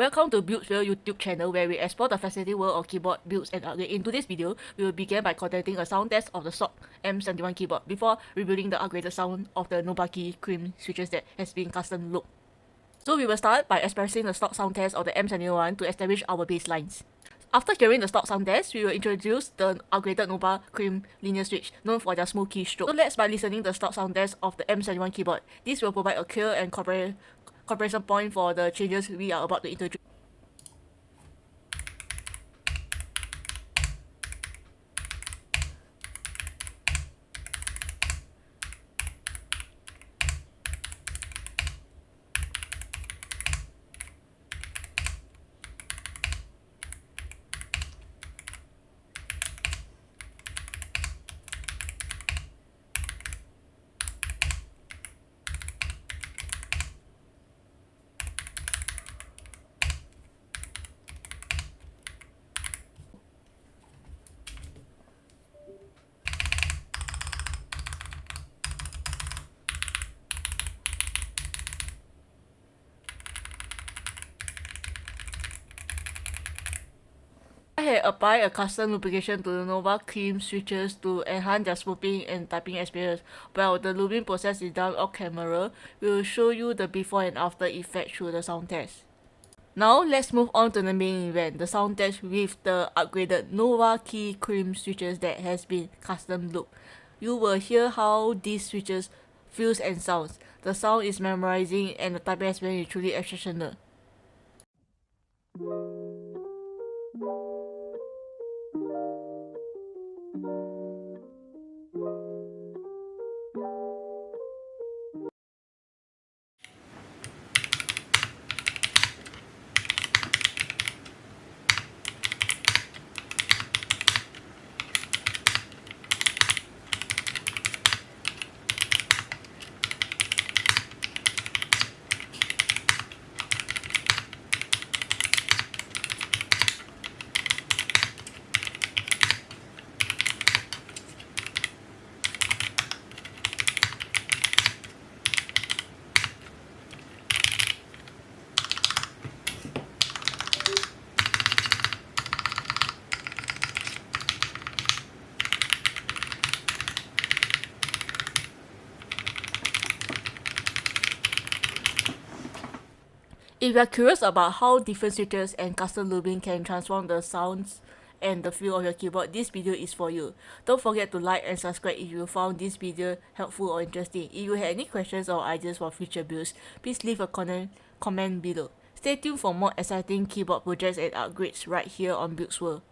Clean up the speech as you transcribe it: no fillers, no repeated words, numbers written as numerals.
Welcome to Builds World YouTube channel, where we explore the fascinating world of keyboard builds and upgrade. In today's video, we will begin by conducting a sound test of the stock M71 keyboard before revealing the upgraded sound of the NovelKeys cream switches that has been custom looped. So we will start by expressing the stock sound test of the M71 to establish our baselines. After hearing the stock sound test, we will introduce the upgraded Nova Cream linear switch, known for their smooth keystroke. So let's by listening the stock sound test of the M71 keyboard. This will provide a clear and comparison point for the changes we are about to introduce. I had applied a custom lubrication to the Nova Cream switches to enhance their smoothing and typing experience. While the lubing process is done off camera, we will show you the before and after effect through the sound test. Now let's move on to the main event, the sound test with the upgraded NovelKeys cream switches that has been custom looped. You will hear how these switches feels and sounds. The sound is memorizing and the typing experience is truly exceptional. If you are curious about how different switches and custom lubing can transform the sounds and the feel of your keyboard, this video is for you. Don't forget to like and subscribe if you found this video helpful or interesting. If you have any questions or ideas for future builds, please leave a comment below. Stay tuned for more exciting keyboard projects and upgrades right here on Builds World.